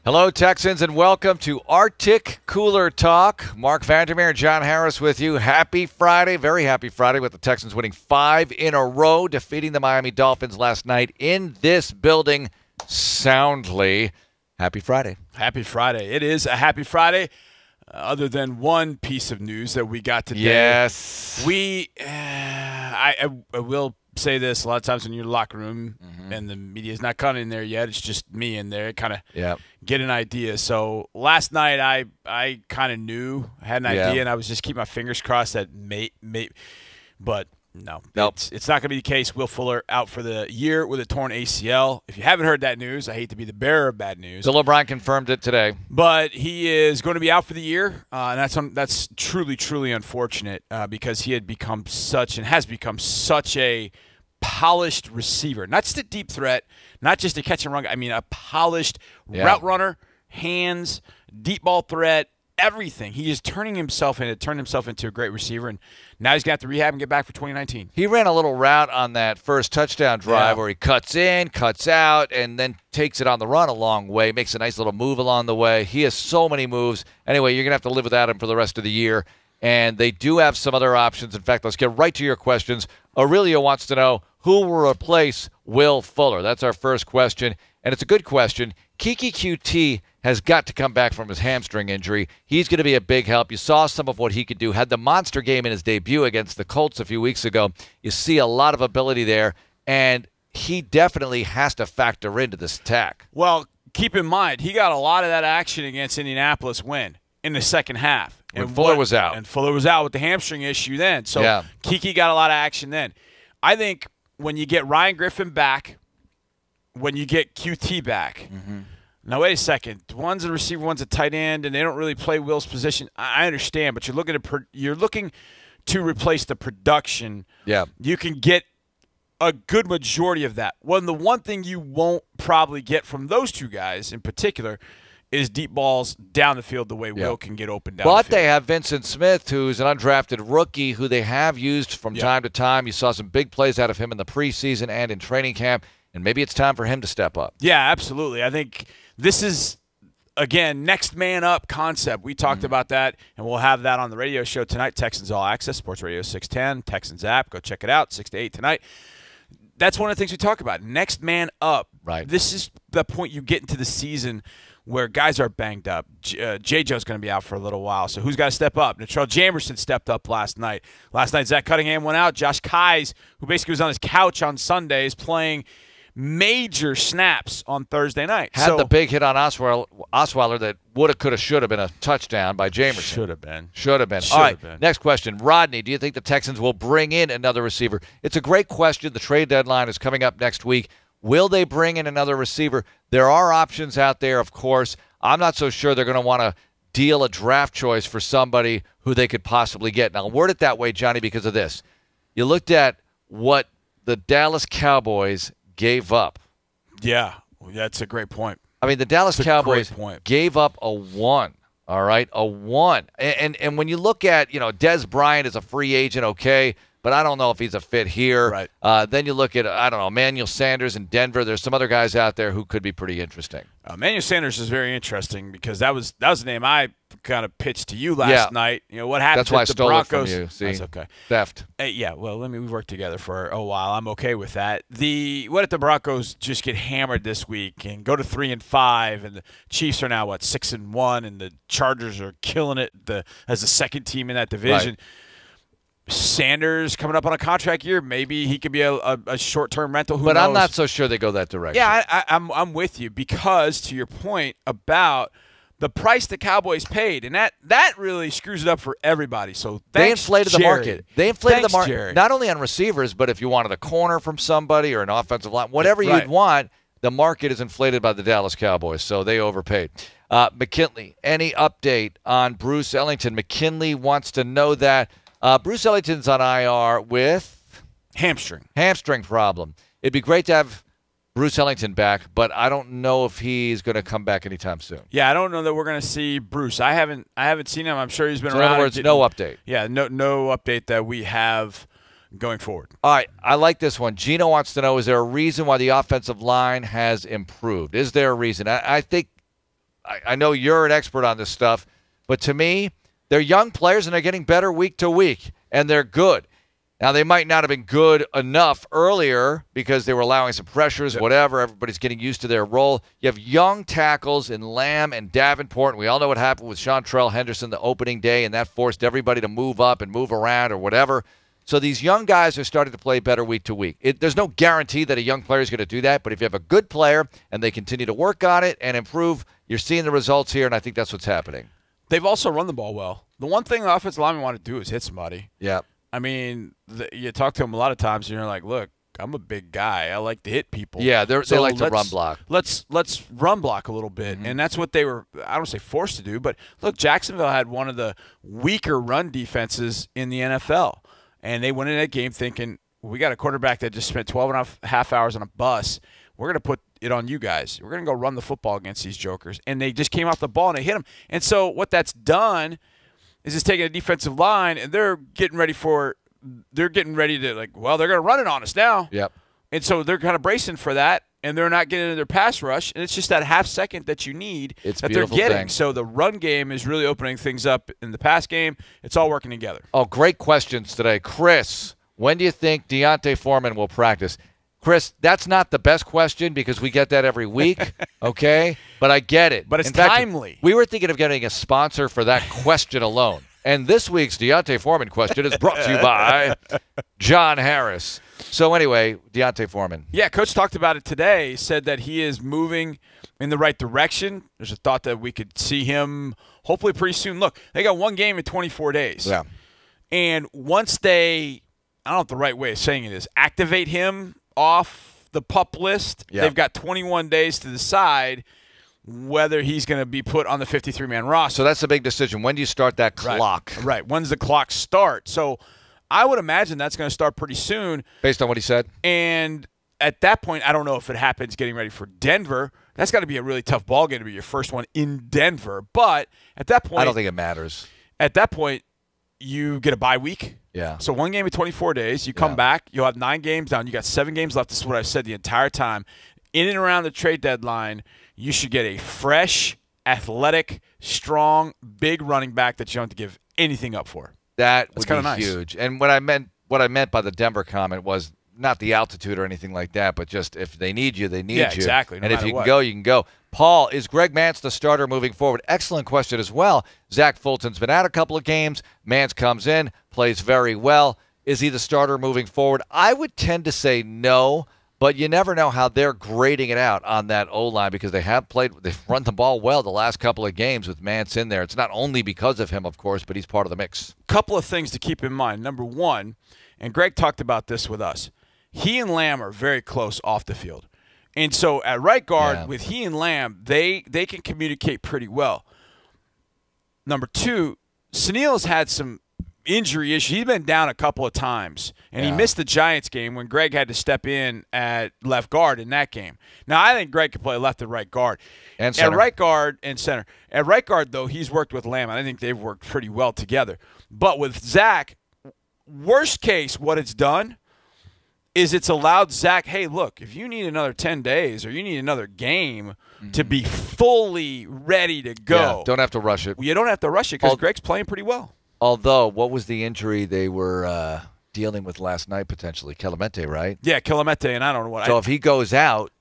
Hello, Texans, and welcome to RTIC Cooler Talk. Mark Vandermeer and John Harris with you. Happy Friday, very happy Friday, with the Texans winning 5 in a row, defeating the Miami Dolphins last night in this building soundly. Happy Friday. Happy Friday. It is a happy Friday, other than one piece of news that we got today. Yes. I will say this, a lot of times when you're in the locker room and the media is not coming in there yet, it's just me in there, kind of get an idea. So last night I kind of knew, I had an idea, and I was just keeping my fingers crossed that but no, it's not going to be the case. Will Fuller out for the year with a torn ACL. If you haven't heard that news, I hate to be the bearer of bad news. Bill O'Brien confirmed it today. But he is going to be out for the year, and that's truly, truly unfortunate because he had become has become such a polished receiver. Not just a deep threat, not just a catch and run guy. I mean, a polished route runner, hands, deep ball threat, everything. He is turned himself into a great receiver, and now he's got to rehab and get back for 2019. He ran a little route on that first touchdown drive where he cuts in, cuts out, and then takes it on the run a long way, makes a nice little move along the way. He has so many moves. Anyway, you're going to have to live without him for the rest of the year, and they do have some other options. In fact, let's get right to your questions. Aurelio wants to know who will replace Will Fuller. That's our first question, and it's a good question. Kiki QT has got to come back from his hamstring injury. He's going to be a big help. You saw some of what he could do. Had the monster game in his debut against the Colts a few weeks ago. You see a lot of ability there, and he definitely has to factor into this attack. Well, keep in mind, he got a lot of that action against Indianapolis in the second half. When Fuller was out. And Fuller was out with the hamstring issue then. So Kiki got a lot of action then. I think when you get Ryan Griffin back, when you get QT back, now wait a second. One's a receiver, one's a tight end, and they don't really play Will's position. I understand, but you're looking to replace the production. Yeah. You can get a good majority of that. Well, the one thing you won't probably get from those two guys in particular is deep balls down the field the way Will can get open down the field. But they have Vincent Smith, who's an undrafted rookie who they have used from time to time. You saw some big plays out of him in the preseason and in training camp, and maybe it's time for him to step up. Yeah, absolutely. I think this is, again, next man up concept. We talked about that, and we'll have that on the radio show tonight. Texans All Access, Sports Radio 610, Texans app. Go check it out, 6 to 8 tonight. That's one of the things we talk about. Next man up. Right. This is the point you get into the season where guys are banged up. J-Joe's going to be out for a little while, so who's got to step up? Natrell Jamerson stepped up last night. Last night, Zach Cunningham went out. Josh Kyes, who basically was on his couch on Sunday, is playing major snaps on Thursday night. Had the big hit on Osweiler that woulda, coulda, shoulda been a touchdown by Jamerson. Should have been. Should have been. All right, next question. Rodney, do you think the Texans will bring in another receiver? It's a great question. The trade deadline is coming up next week. Will they bring in another receiver? There are options out there, of course. I'm not so sure they're going to want to deal a draft choice for somebody who they could possibly get. Now, I'll word it that way, Johnny, because of this. You looked at what the Dallas Cowboys gave up. Yeah, that's a great point. I mean, the Dallas Cowboys gave up a 1, all right, a 1. And when you look at, Dez Bryant is a free agent, okay, but I don't know if he's a fit here. Right. Then you look at, I don't know, Emmanuel Sanders in Denver. There's some other guys out there who could be pretty interesting. Emmanuel Sanders is very interesting because that was the name I kind of pitched to you last night. What happened? That's why I stole Broncos, it from you. See, that's okay. Theft. Well, we've worked together for a while. I'm okay with that. What if the Broncos just get hammered this week and go to 3-5, and the Chiefs are now 6-1, and the Chargers are killing it as the second team in that division. Right. Sanders coming up on a contract year, maybe he could be a short-term rental. Who knows? I'm not so sure they go that direction. Yeah, I'm with you because, to your point about the price the Cowboys paid, and that really screws it up for everybody. So they inflated the market. They inflated the market Jerry. Not only on receivers, but if you wanted a corner from somebody or an offensive line, whatever you'd want, the market is inflated by the Dallas Cowboys, so they overpaid. McKinley, any update on Bruce Ellington? McKinley wants to know that. Bruce Ellington's on IR with hamstring problem. It'd be great to have Bruce Ellington back, but I don't know if he's going to come back anytime soon. Yeah, I don't know that we're going to see Bruce. I haven't seen him. I'm sure he's been around. In other words, no update. Yeah, no update that we have going forward. All right, I like this one. Gino wants to know, is there a reason why the offensive line has improved? Is there a reason? I think I know you're an expert on this stuff, but to me, they're young players and they're getting better week to week, and they're good. Now, they might not have been good enough earlier because they were allowing some pressures, whatever. Everybody's getting used to their role. You have young tackles in Lamb and Davenport, and we all know what happened with Chantrell Henderson the opening day, and that forced everybody to move up and move around or whatever. So these young guys are starting to play better week to week. There's no guarantee that a young player is going to do that, but if you have a good player and they continue to work on it and improve, you're seeing the results here, and I think that's what's happening. They've also run the ball well. The one thing the offensive linemen want to do is hit somebody. Yeah. I mean, you talk to them a lot of times, and you're like, look, I'm a big guy. I like to hit people. Yeah, they like to run block. Let's run block a little bit, and that's what they were, I don't say forced to do, but look, Jacksonville had one of the weaker run defenses in the NFL, and they went in that game thinking, we got a quarterback that just spent 12 and a half hours on a bus. We're going to put it on you guys. We're going to go run the football against these jokers, and they just came off the ball, and they hit them. And so what that's done is just taking a defensive line, and they're getting ready to, like, well, they're going to run it on us now. Yep. And so they're kind of bracing for that, and they're not getting into their pass rush, and it's just that half second that you need that they're getting. Thing. So the run game is really opening things up in the pass game. It's all working together. Oh, great questions today. Chris, when do you think Deonte Foreman will practice? Chris, that's not the best question because we get that every week, okay? But I get it. But it's in fact, timely. We were thinking of getting a sponsor for that question alone. And this week's Deonte Foreman question is brought to you by John Harris. So anyway, Deonte Foreman. Yeah, Coach talked about it today. He said that he is moving in the right direction. There's a thought that we could see him hopefully pretty soon. Look, they got one game in 24 days. Yeah. And once they, I don't know if the right way of saying it is, activate him off the PUP list, they've got 21 days to decide whether he's going to be put on the 53-man roster. So that's a big decision. When do you start that clock? Right. When's the clock start? So I would imagine that's going to start pretty soon. Based on what he said? And at that point, I don't know if it happens getting ready for Denver. That's got to be a really tough ball game to be your first one in Denver. But at that point, I don't think it matters. At that point, you get a bye week. Yeah. So one game in 24 days. You come back. You'll have 9 games down. You got 7 games left. This is what I've said the entire time. In and around the trade deadline, you should get a fresh, strong, big running back that you don't have to give anything up for. That's would be nice. Huge. And what I meant by the Denver comment was not the altitude or anything like that, but just if they need you, they need you. Yeah, exactly. No and if you what. can go, you can go. Paul, is Greg Mance the starter moving forward? Excellent question as well. Zach Fulton's been out a couple of games. Mance comes in, plays very well. Is he the starter moving forward? I would tend to say no, but you never know how they're grading it out on that O-line because they've run the ball well the last couple of games with Mance in there. It's not only because of him, of course, but he's part of the mix. Couple of things to keep in mind. Number one, and Greg talked about this with us, he and Lamb are very close off the field. And so at right guard, with he and Lamb, they can communicate pretty well. Number two, Sunil's had some injury issues. He's been down a couple of times, and he missed the Giants game when Greg had to step in at left guard in that game. Now, I think Greg can play left and right guard. And center. At right guard and center. At right guard, though, he's worked with Lamb. I think they've worked pretty well together. But with Zach, worst case, what it's done is it's allowed Zach, hey, look, if you need another 10 days or you need another game to be fully ready to go. Don't have to rush it. You don't have to rush it because Greg's playing pretty well. Although, what was the injury they were dealing with last night potentially? Clemente, right? Yeah, Clemente, and I don't know what. So if he goes out,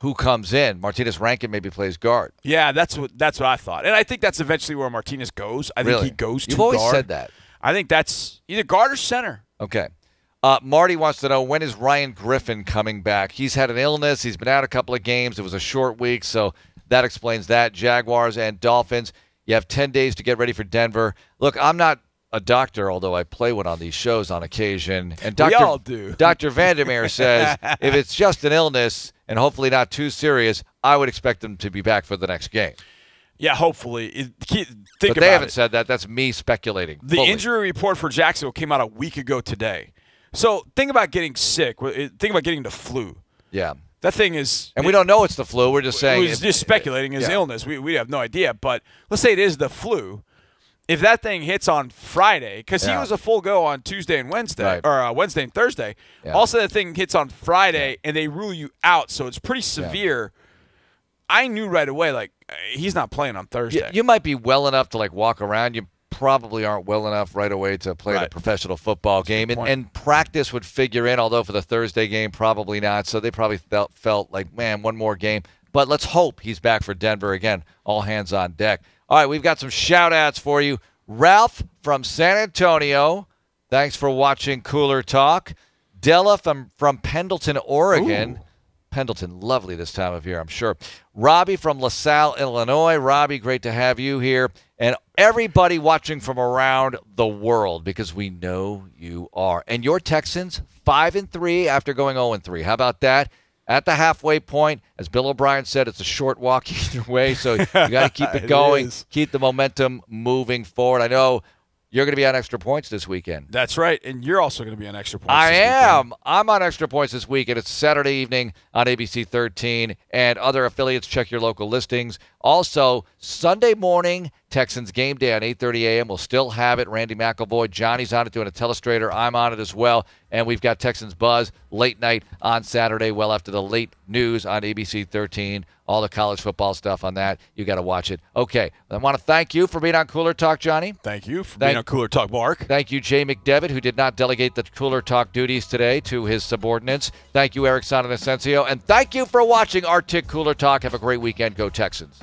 who comes in? Martinez Rankin maybe plays guard. Yeah, that's what I thought. And I think that's eventually where Martinez goes. I think he goes to guard. You've always said that. I think that's either guard or center. Okay. Marty wants to know, when is Ryan Griffin coming back? He's had an illness. He's been out a couple of games. It was a short week, so that explains that. Jaguars and Dolphins. You have 10 days to get ready for Denver. Look, I'm not a doctor, although I play one on these shows on occasion. And we all do. Dr. Vandermeer says if it's just an illness and hopefully not too serious, I would expect them to be back for the next game. Yeah, hopefully. But they haven't said that. That's me speculating. The injury report for Jacksonville came out a week ago today. So think about getting sick. Think about getting the flu. Yeah. That thing is... And we don't know it's the flu. We're just saying... We're just speculating his illness. We have no idea. But let's say it is the flu. If that thing hits on Friday, because he was a full go on Tuesday and Wednesday, or Wednesday and Thursday, also that thing hits on Friday and they rule you out, so it's pretty severe. I knew right away, like, he's not playing on Thursday. You might be well enough to, like, walk around. You probably aren't well enough right away to play a professional football game. And practice would figure in, although for the Thursday game, probably not. So they probably felt like, man, one more game. But let's hope he's back for Denver again. All hands on deck. All right, we've got some shout-outs for you. Ralph from San Antonio, thanks for watching Cooler Talk. Della from Pendleton, Oregon. Ooh. Pendleton, lovely this time of year, I'm sure. Robbie from LaSalle, Illinois. Robbie, great to have you here. And everybody watching from around the world, because we know you are. And your Texans, 5-3 after going 0-3. How about that? At the halfway point, as Bill O'Brien said, it's a short walk either way, so you got to keep it going, keep the momentum moving forward. I know you're going to be on Extra Points this weekend. That's right, and you're also going to be on Extra Points this weekend. I am. I'm on Extra Points this weekend. It's Saturday evening on ABC 13, and other affiliates, check your local listings. Also, Sunday morning, Texans game day at 8:30 a.m. We'll still have it. Randy McElvoy, Johnny's on it doing a telestrator. I'm on it as well. And we've got Texans Buzz late night on Saturday, well after the late news on ABC 13. All the college football stuff on that. You got to watch it. Okay, I want to thank you for being on Cooler Talk, Johnny. Thank you for being on Cooler Talk, Mark. Thank you, Jay McDevitt, who did not delegate the Cooler Talk duties today to his subordinates. Thank you, Eric Santanescencio. And thank you for watching RTIC Cooler Talk. Have a great weekend. Go Texans.